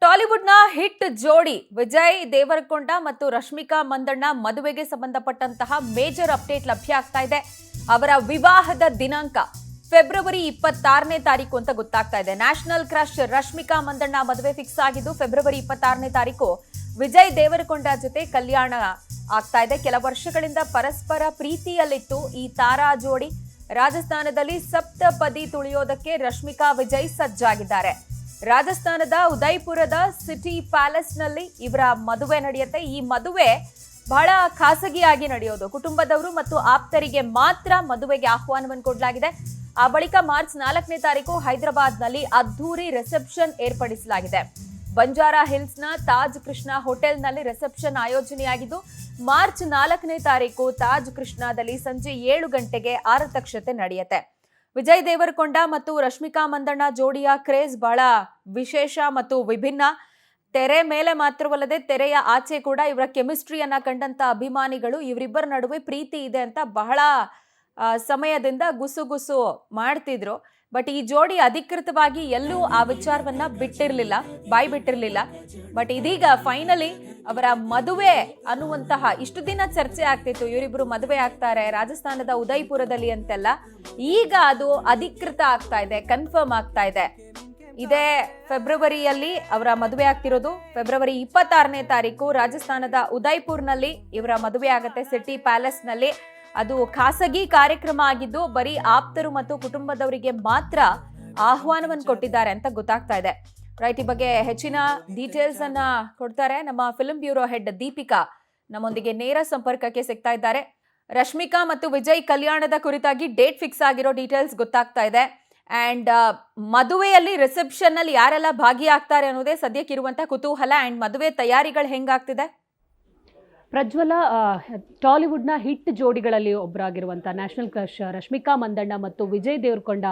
ಟಾಲಿವುಡ್ನ hit ಜೋಡಿ ವಿಜಯ್ ದೇವರಕೊಂಡ ಮತ್ತು ರಶ್ಮಿಕಾ ಮಂದಣ್ಣ ಮದುವೆಗೆ ಸಂಬಂಧಪಟ್ಟಂತಹ ಮೇಜರ್ ಅಪ್ಡೇಟ್ ಲಭ್ಯ ಆಗ್ತಾ ಇದೆ. ಅವರ ವಿವಾಹದ ದಿನಾಂಕ ಫೆಬ್ರವರಿ 26ನೇ ತಾರೀಕು ಅಂತ ಗೊತ್ತಾಗ್ತಾ ಇದೆ. ನ್ಯಾಷನಲ್ ಕ್ರಶ್ ರಶ್ಮಿಕಾ ಮಂದಣ್ಣ ಮದುವೆ ಫಿಕ್ಸ್ ಆಗಿದ್ದು ಫೆಬ್ರವರಿ 26ನೇ ತಾರೀಕು ವಿಜಯ್ ದೇವರಕೊಂಡ ಜೊತೆ ಕಲ್ಯಾಣ ಆಗ್ತಾ ಇದೆ. ಕೆಲ ವರ್ಷಗಳಿಂದ ಪರಸ್ಪರ ಪ್ರೀತಿಯಲ್ಲಿತ್ತು ಈ ತಾರಾ ಜೋಡಿ. ರಾಜಸ್ಥಾನದಲ್ಲಿ ಸಪ್ತಪದಿ ತುಳಿಯೋದಕ್ಕೆ ರಶ್ಮಿಕಾ ವಿಜಯ್ ಸಜ್ಜಾಗಿದ್ದಾರೆ. ರಾಜಸ್ಥಾನದ ಉದಯಪುರದ ಸಿಟಿ ಪ್ಯಾಲೇಸ್ ನಲ್ಲಿ ಇವರ ಮದುವೆ ನಡೆಯುತ್ತೆ. ಈ ಮದುವೆ ಬಹಳ ಖಾಸಗಿಯಾಗಿ ನಡೆಯೋದು. ಕುಟುಂಬದವರು ಮತ್ತು ಆಪ್ತರಿಗೆ ಮಾತ್ರ ಮದುವೆಗೆ ಆಹ್ವಾನವನ್ನು ಕೊಡಲಾಗಿದೆ. ಆ ಬಳಿಕ ಮಾರ್ಚ್ 4ನೇ ತಾರೀಕು ಹೈದರಾಬಾದ್ನಲ್ಲಿ ಅದ್ಧೂರಿ ರಿಸೆಪ್ಷನ್ ಏರ್ಪಡಿಸಲಾಗಿದೆ. ಬಂಜಾರಾ ಹಿಲ್ಸ್ನ ತಾಜ್ ಕೃಷ್ಣ ಹೋಟೆಲ್ನಲ್ಲಿ ರಿಸೆಪ್ಷನ್ ಆಯೋಜನೆಯಾಗಿದ್ದು ಮಾರ್ಚ್ 4ನೇ ತಾರೀಕು ತಾಜ್ ಕೃಷ್ಣದಲ್ಲಿ ಸಂಜೆ 7 ಗಂಟೆಗೆ ಆರತಕ್ಷತೆ ನಡೆಯುತ್ತೆ. ವಿಜಯ್ ದೇವರಕೊಂಡ ಮತ್ತು ರಶ್ಮಿಕಾ ಮಂದಣ್ಣ ಜೋಡಿಯ ಕ್ರೇಜ್ ಬಹಳ ವಿಶೇಷ ಮತ್ತು ವಿಭಿನ್ನ. ತೆರೆ ಮೇಲೆ ಮಾತ್ರವಲ್ಲದೆ ತೆರೆಯ ಆಚೆ ಕೂಡ ಇವರ ಕೆಮಿಸ್ಟ್ರಿಯನ್ನ ಕಂಡಂತ ಅಭಿಮಾನಿಗಳು ಇವರಿಬ್ಬರ ನಡುವೆ ಪ್ರೀತಿ ಇದೆ ಅಂತ ಬಹಳ ಸಮಯದಿಂದ ಗುಸುಗುಸು ಮಾಡ್ತಿದ್ರು. ಬಟ್ ಈ ಜೋಡಿ ಅಧಿಕೃತವಾಗಿ ಎಲ್ಲೂ ಆ ವಿಚಾರವನ್ನ ಬಾಯಿ ಬಿಟ್ಟಿರ್ಲಿಲ್ಲ. ಬಟ್ ಇದೀಗ ಫೈನಲಿ ಅವರ ಮದುವೆ ಅನ್ನುವಂತಹ ಇಷ್ಟು ದಿನ ಚರ್ಚೆ ಆಗ್ತಿತ್ತು, ಇವರಿಬ್ರು ಮದುವೆ ಆಗ್ತಾರೆ ರಾಜಸ್ಥಾನದ ಉದಯಪುರದಲ್ಲಿ ಅಂತೆಲ್ಲ. ಈಗ ಅದು ಅಧಿಕೃತ ಆಗ್ತಾ ಇದೆ, ಕನ್ಫರ್ಮ್ ಆಗ್ತಾ ಇದೆ. ಇದೇ ಫೆಬ್ರವರಿಯಲ್ಲಿ ಅವರ ಮದುವೆ ಆಗ್ತಿರೋದು. ಫೆಬ್ರವರಿ 26ನೇ ತಾರೀಕು ರಾಜಸ್ಥಾನದ ಉದಯಪುರ್ನಲ್ಲಿ ಇವರ ಮದುವೆ ಆಗತ್ತೆ, ಸಿಟಿ ಪ್ಯಾಲೇಸ್ ನಲ್ಲಿ. ಅದು ಖಾಸಗಿ ಕಾರ್ಯಕ್ರಮ ಆಗಿದ್ದು ಬರೀ ಆಪ್ತರು ಮತ್ತು ಕುಟುಂಬದವರಿಗೆ ಮಾತ್ರ ಆಹ್ವಾನವನ್ನು ಕೊಟ್ಟಿದ್ದಾರೆ ಅಂತ ಗೊತ್ತಾಗ್ತಾ ಇದೆ. ರೈಟ್, ಈ ಬಗ್ಗೆ ಹೆಚ್ಚಿನ ಡೀಟೇಲ್ಸ್ ಅನ್ನ ಕೊಡ್ತಾರೆ ನಮ್ಮ ಫಿಲ್ಮ್ ಬ್ಯೂರೋ ಹೆಡ್ ದೀಪಿಕಾ. ನಮ್ಮೊಂದಿಗೆ ನೇರ ಸಂಪರ್ಕಕ್ಕೆ ಸಿಗ್ತಾ ಇದ್ದಾರೆ. ರಶ್ಮಿಕಾ ಮತ್ತು ವಿಜಯ್ ಕಲ್ಯಾಣದ ಕುರಿತಾಗಿ ಡೇಟ್ ಫಿಕ್ಸ್ ಆಗಿರೋ ಡೀಟೇಲ್ಸ್ ಗೊತ್ತಾಗ್ತಾ ಇದೆ. ಅಂಡ್ ಮದುವೆಯಲ್ಲಿ ರಿಸೆಪ್ಷನ್ ನಲ್ಲಿ ಯಾರೆಲ್ಲ ಭಾಗಿಯಾಗ್ತಾರೆ ಅನ್ನೋದೇ ಸದ್ಯಕ್ಕಿರುವಂತ ಕುತೂಹಲ. ಅಂಡ್ ಮದುವೆ ತಯಾರಿಗಳು ಹೆಂಗಾಗ್ತಿದೆ? ಪ್ರಜ್ವಲ, ಟಾಲಿವುಡ್ನ ಹಿಟ್ ಜೋಡಿಗಳಲ್ಲಿ ಒಬ್ಬರಾಗಿರುವಂಥ ನ್ಯಾಷನಲ್ ಕ್ರಶ್ ರಶ್ಮಿಕಾ ಮಂದಣ್ಣ ಮತ್ತು ವಿಜಯ್ ದೇವರಕೊಂಡ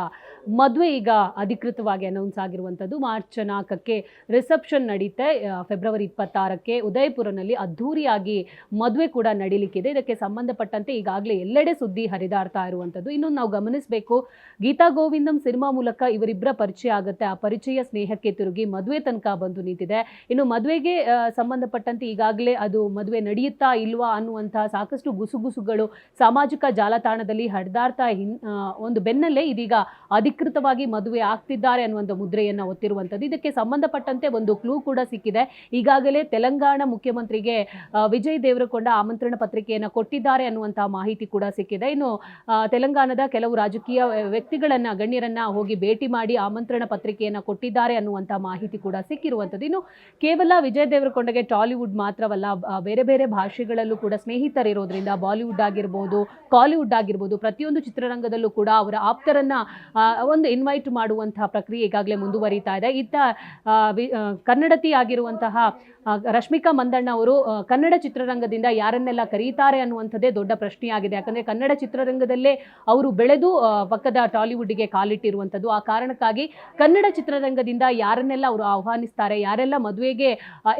ಮದುವೆ ಈಗ ಅಧಿಕೃತವಾಗಿ ಅನೌನ್ಸ್ ಆಗಿರುವಂಥದ್ದು. ಮಾರ್ಚ್ 4ಕ್ಕೆ ರಿಸೆಪ್ಷನ್ ನಡೀತೆ. ಫೆಬ್ರವರಿ 26ಕ್ಕೆ ಉದಯಪುರನಲ್ಲಿ ಅದ್ಧೂರಿಯಾಗಿ ಮದುವೆ ಕೂಡ ನಡೀಲಿಕ್ಕಿದೆ. ಇದಕ್ಕೆ ಸಂಬಂಧಪಟ್ಟಂತೆ ಈಗಾಗಲೇ ಎಲ್ಲೆಡೆ ಸುದ್ದಿ ಹರಿದಾಡ್ತಾ ಇರುವಂಥದ್ದು. ಇನ್ನೊಂದು ನಾವು ಗಮನಿಸಬೇಕು, ಗೀತಾ ಗೋವಿಂದಂ ಸಿನಿಮಾ ಮೂಲಕ ಇವರಿಬ್ಬರ ಪರಿಚಯ ಆಗುತ್ತೆ. ಆ ಪರಿಚಯ ಸ್ನೇಹಕ್ಕೆ ತಿರುಗಿ ಮದುವೆ ತನಕ ಬಂದು ನಿಂತಿದೆ. ಇನ್ನು ಮದುವೆಗೆ ಸಂಬಂಧಪಟ್ಟಂತೆ ಈಗಾಗಲೇ ಅದು ಮದುವೆ ನಡೆಯುತ್ತಾ ಇಲ್ವಾ ಅನ್ನುವಂತಹ ಸಾಕಷ್ಟು ಗುಸುಗುಸುಗಳು ಸಾಮಾಜಿಕ ಜಾಲತಾಣದಲ್ಲಿ ಹರಿದಾಡ್ತಾ ಒಂದು ಬೆನ್ನಲ್ಲೇ ಇದೀಗ ಅಧಿಕೃತವಾಗಿ ಮದುವೆ ಆಗ್ತಿದ್ದಾರೆ ಅನ್ನುವಂಥ ಮುದ್ರೆಯನ್ನು ಒತ್ತಿರುವಂಥದ್ದು. ಇದಕ್ಕೆ ಸಂಬಂಧಪಟ್ಟಂತೆ ಒಂದು ಕ್ಲೂ ಕೂಡ ಸಿಕ್ಕಿದೆ. ಈಗಾಗಲೇ ತೆಲಂಗಾಣ ಮುಖ್ಯಮಂತ್ರಿಗೆ ವಿಜಯ್ ದೇವರಕೊಂಡ ಆಮಂತ್ರಣ ಪತ್ರಿಕೆಯನ್ನು ಕೊಟ್ಟಿದ್ದಾರೆ ಅನ್ನುವಂತಹ ಮಾಹಿತಿ ಕೂಡ ಸಿಕ್ಕಿದೆ. ಇನ್ನು ತೆಲಂಗಾಣದ ಕೆಲವು ರಾಜಕೀಯ ವ್ಯಕ್ತಿಗಳನ್ನ ಗಣ್ಯರನ್ನ ಹೋಗಿ ಭೇಟಿ ಮಾಡಿ ಆಮಂತ್ರಣ ಪತ್ರಿಕೆಯನ್ನು ಕೊಟ್ಟಿದ್ದಾರೆ ಅನ್ನುವಂತಹ ಮಾಹಿತಿ ಕೂಡ ಸಿಕ್ಕಿರುವಂಥದ್ದು. ಇನ್ನು ಕೇವಲ ವಿಜಯ್ ದೇವರಕೊಂಡಗೆ ಟಾಲಿವುಡ್ ಮಾತ್ರವಲ್ಲ, ಬೇರೆ ಬೇರೆ ಭಾಷೆಗಳಲ್ಲೂ ಕೂಡ ಸ್ನೇಹಿತರಿರೋದ್ರಿಂದ ಬಾಲಿವುಡ್ ಆಗಿರ್ಬೋದು, ಕಾಲಿವುಡ್ ಆಗಿರ್ಬೋದು, ಪ್ರತಿಯೊಂದು ಚಿತ್ರರಂಗದಲ್ಲೂ ಕೂಡ ಅವರ ಆಪ್ತರನ್ನ ಒಂದು ಇನ್ವೈಟ್ ಮಾಡುವಂತಹ ಪ್ರಕ್ರಿಯೆ ಈಗಾಗಲೇ ಮುಂದುವರಿತಾ ಇದೆ. ಇತ್ತ ಕನ್ನಡತಿ ಆಗಿರುವಂತಹ ರಶ್ಮಿಕಾ ಮಂದಣ್ಣ ಅವರು ಕನ್ನಡ ಚಿತ್ರರಂಗದಿಂದ ಯಾರನ್ನೆಲ್ಲ ಕರೀತಾರೆ ಅನ್ನುವಂಥದ್ದೇ ದೊಡ್ಡ ಪ್ರಶ್ನೆಯಾಗಿದೆ. ಯಾಕಂದರೆ ಕನ್ನಡ ಚಿತ್ರರಂಗದಲ್ಲೇ ಅವರು ಬೆಳೆದು ಪಕ್ಕದ ಟಾಲಿವುಡ್ಗೆ ಕಾಲಿಟ್ಟಿರುವಂಥದ್ದು. ಆ ಕಾರಣಕ್ಕಾಗಿ ಕನ್ನಡ ಚಿತ್ರರಂಗದಿಂದ ಯಾರನ್ನೆಲ್ಲ ಅವರು ಆಹ್ವಾನಿಸ್ತಾರೆ, ಯಾರೆಲ್ಲ ಮದುವೆಗೆ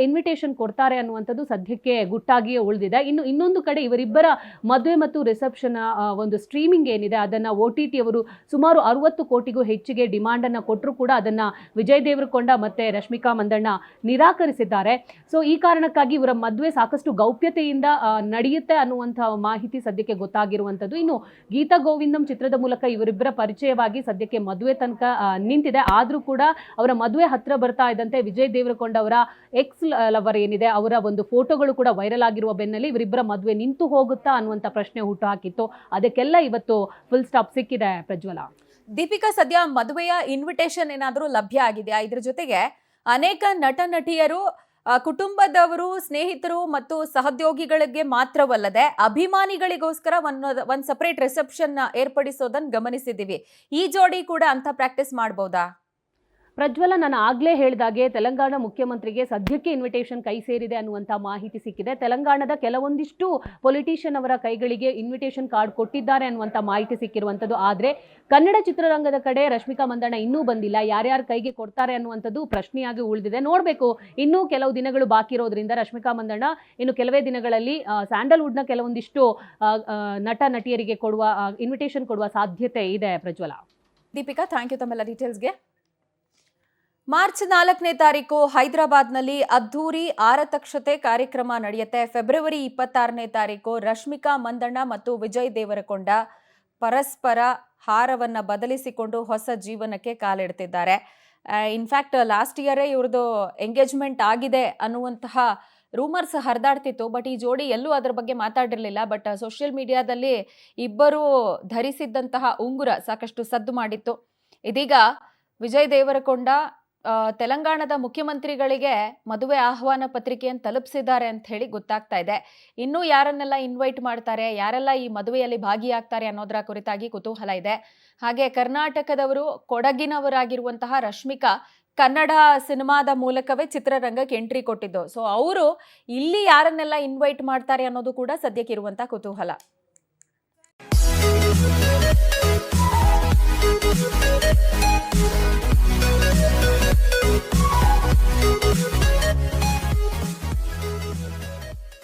ಇನ್ವಿಟೇಷನ್ ಕೊಡ್ತಾರೆ ಅನ್ನುವಂಥದ್ದು ಸದ್ಯಕ್ಕೆ ಗುಟ್ಟಾಗಿಯೇ ಉಳಿದಿದೆ. ಇನ್ನೊಂದು ಕಡೆ ಇವರಿಬ್ಬರ ಮದುವೆ ಮತ್ತು ರಿಸೆಪ್ಷನ್ ಒಂದು ಸ್ಟ್ರೀಮಿಂಗ್ ಏನಿದೆ ಅದನ್ನು OTT ಅವರು ಸುಮಾರು 60 ಕೋಟಿಗೂ ಹೆಚ್ಚಿಗೆ ಡಿಮಾಂಡನ್ನು ಕೊಟ್ಟರು ಕೂಡ ಅದನ್ನು ವಿಜಯ್ ದೇವರಕೊಂಡ ಮತ್ತು ರಶ್ಮಿಕಾ ಮಂದಣ್ಣ ನಿರಾಕರಿಸಿದ್ದಾರೆ. ಸೊ ಈ ಕಾರಣಕ್ಕಾಗಿ ಇವರ ಮದುವೆ ಸಾಕಷ್ಟು ಗೌಪ್ಯತೆಯಿಂದ ನಡೆಯುತ್ತೆ ಅನ್ನುವಂಥ ಮಾಹಿತಿ ಸದ್ಯಕ್ಕೆ ಗೊತ್ತಾಗಿರುವಂಥದ್ದು. ಇನ್ನು ಗೀತಾ ಗೋವಿಂದಂ ಚಿತ್ರದ ಮೂಲಕ ಇವರಿಬ್ಬರ ಪರಿಚಯವಾಗಿ ಸದ್ಯಕ್ಕೆ ಮದುವೆ ತನಕ ನಿಂತಿದೆ. ಆದರೂ ಕೂಡ ಅವರ ಮದುವೆ ಹತ್ರ ಬರ್ತಾ ಇದ್ದಂತೆ ವಿಜಯ್ ದೇವರಕೊಂಡ ಅವರ ಎಕ್ಸ್ ಲವರ್ ಏನಿದೆ ಅವರ ಒಂದು ಫೋಟೋಗಳು ಕೂಡ ವೈರಲ್ ಆಗಿರುವ ಬೆನ್ನಲ್ಲಿ ಇವರಿಬ್ಬರ ಮದುವೆ ನಿಂತು ಹೋಗುತ್ತಾ ಅನ್ನುವಂಥ ಪ್ರಶ್ನೆ ಹುಟ್ಟುಹಾಕಿತ್ತು. ಅದಕ್ಕೆಲ್ಲ ಇವತ್ತು ಫುಲ್ ಸ್ಟಾಪ್ ಸಿಕ್ಕಿದೆ. ಪ್ರಜ್ವಲ, ದೀಪಿಕಾ, ಸದ್ಯ ಮದುವೆಯ ಇನ್ವಿಟೇಷನ್ ಏನಾದರೂ ಲಭ್ಯ ಆಗಿದೆಯಾ? ಇದ್ರ ಜೊತೆಗೆ ಅನೇಕ ನಟ ನಟಿಯರು ಕುಟುಂಬದವರು, ಸ್ನೇಹಿತರು ಮತ್ತು ಸಹೋದ್ಯೋಗಿಗಳಿಗೆ ಮಾತ್ರವಲ್ಲದೆ ಅಭಿಮಾನಿಗಳಿಗೋಸ್ಕರ ಒಂದು ಸಪರೇಟ್ ರಿಸೆಪ್ಷನ್ ಏರ್ಪಡಿಸೋದನ್ನು ಗಮನಿಸಿದ್ದೀವಿ. ಈ ಜೋಡಿ ಕೂಡ ಅಂತ ಪ್ರಾಕ್ಟೀಸ್ ಮಾಡಬಹುದಾ? ಪ್ರಜ್ವಲ, ನಾನು ಆಗಲೇ ಹೇಳಿದಾಗೆ ತೆಲಂಗಾಣ ಮುಖ್ಯಮಂತ್ರಿಗೆ ಸದ್ಯಕ್ಕೆ ಇನ್ವಿಟೇಷನ್ ಕೈ ಸೇರಿದೆ ಅನ್ನುವಂಥ ಮಾಹಿತಿ ಸಿಕ್ಕಿದೆ. ತೆಲಂಗಾಣದ ಕೆಲವೊಂದಿಷ್ಟು ಪೊಲಿಟಿಷಿಯನ್ ಅವರ ಕೈಗಳಿಗೆ ಇನ್ವಿಟೇಷನ್ ಕಾರ್ಡ್ ಕೊಟ್ಟಿದ್ದಾರೆ ಅನ್ನುವಂಥ ಮಾಹಿತಿ ಸಿಕ್ಕಿರುವಂಥದ್ದು. ಆದರೆ ಕನ್ನಡ ಚಿತ್ರರಂಗದ ಕಡೆ ರಶ್ಮಿಕಾ ಮಂದಣ್ಣ ಇನ್ನೂ ಬಂದಿಲ್ಲ. ಯಾರ್ಯಾರ ಕೈಗೆ ಕೊಡ್ತಾರೆ ಅನ್ನುವಂಥದ್ದು ಪ್ರಶ್ನೆಯಾಗಿ ಉಳಿದಿದೆ. ನೋಡಬೇಕು, ಇನ್ನೂ ಕೆಲವು ದಿನಗಳು ಬಾಕಿ ಇರೋದ್ರಿಂದ ರಶ್ಮಿಕಾ ಮಂದಣ್ಣ ಇನ್ನು ಕೆಲವೇ ದಿನಗಳಲ್ಲಿ ಸ್ಯಾಂಡಲ್ವುಡ್ನ ಕೆಲವೊಂದಿಷ್ಟು ನಟ ನಟಿಯರಿಗೆ ಕೊಡುವ ಇನ್ವಿಟೇಷನ್ ಕೊಡುವ ಸಾಧ್ಯತೆ ಇದೆ. ಪ್ರಜ್ವಲ, ದೀಪಿಕಾ, ಥ್ಯಾಂಕ್ ಯು ತಮ್ಮೆಲ್ಲ ಡೀಟೇಲ್ಸ್ಗೆ. ಮಾರ್ಚ್ 4ನೇ ತಾರೀಕು ಹೈದರಾಬಾದ್ನಲ್ಲಿ ಅದ್ಧೂರಿ ಆರತಕ್ಷತೆ ಕಾರ್ಯಕ್ರಮ ನಡೆಯುತ್ತೆ. ಫೆಬ್ರವರಿ 26ನೇ ತಾರೀಕು ರಶ್ಮಿಕಾ ಮಂದಣ್ಣ ಮತ್ತು ವಿಜಯ್ ದೇವರಕೊಂಡ ಪರಸ್ಪರ ಹಾರವನ್ನ ಬದಲಿಸಿಕೊಂಡು ಹೊಸ ಜೀವನಕ್ಕೆ ಕಾಲಿಡ್ತಿದ್ದಾರೆ. ಇನ್ಫ್ಯಾಕ್ಟ್ ಲಾಸ್ಟ್ ಇಯರೇ ಇವ್ರದ್ದು ಎಂಗೇಜ್ಮೆಂಟ್ ಆಗಿದೆ ಅನ್ನುವಂತಹ ರೂಮರ್ಸ್ ಹರಿದಾಡ್ತಿತ್ತು. ಬಟ್ ಈ ಜೋಡಿ ಎಲ್ಲೂ ಅದರ ಬಗ್ಗೆ ಮಾತಾಡಿರಲಿಲ್ಲ. ಬಟ್ ಸೋಷಿಯಲ್ ಮೀಡಿಯಾದಲ್ಲಿ ಇಬ್ಬರು ಧರಿಸಿದ್ದಂತಹ ಉಂಗುರ ಸಾಕಷ್ಟು ಸದ್ದು ಮಾಡಿತ್ತು. ಇದೀಗ ವಿಜಯ್ ದೇವರಕೊಂಡ ತೆಲಂಗಾಣದ ಮುಖ್ಯಮಂತ್ರಿಗಳಿಗೆ ಮದುವೆ ಆಹ್ವಾನ ಪತ್ರಿಕೆಯನ್ನು ತಲುಪಿಸಿದ್ದಾರೆ ಅಂತ ಹೇಳಿ ಗೊತ್ತಾಗ್ತಾ ಇದೆ. ಇನ್ನೂ ಯಾರನ್ನೆಲ್ಲ ಇನ್ವೈಟ್ ಮಾಡ್ತಾರೆ, ಯಾರೆಲ್ಲ ಈ ಮದುವೆಯಲ್ಲಿ ಭಾಗಿಯಾಗ್ತಾರೆ ಅನ್ನೋದರ ಕುರಿತಾಗಿ ಕುತೂಹಲ ಇದೆ. ಹಾಗೆ ಕರ್ನಾಟಕದವರು, ಕೊಡಗಿನವರಾಗಿರುವಂತಹ ರಶ್ಮಿಕಾ ಕನ್ನಡ ಸಿನಿಮಾದ ಮೂಲಕವೇ ಚಿತ್ರರಂಗಕ್ಕೆ ಎಂಟ್ರಿ ಕೊಟ್ಟಿದ್ದು. ಸೊ ಅವರು ಇಲ್ಲಿ ಯಾರನ್ನೆಲ್ಲ ಇನ್ವೈಟ್ ಮಾಡ್ತಾರೆ ಅನ್ನೋದು ಕೂಡ ಸದ್ಯಕ್ಕಿರುವಂತಹ ಕುತೂಹಲ.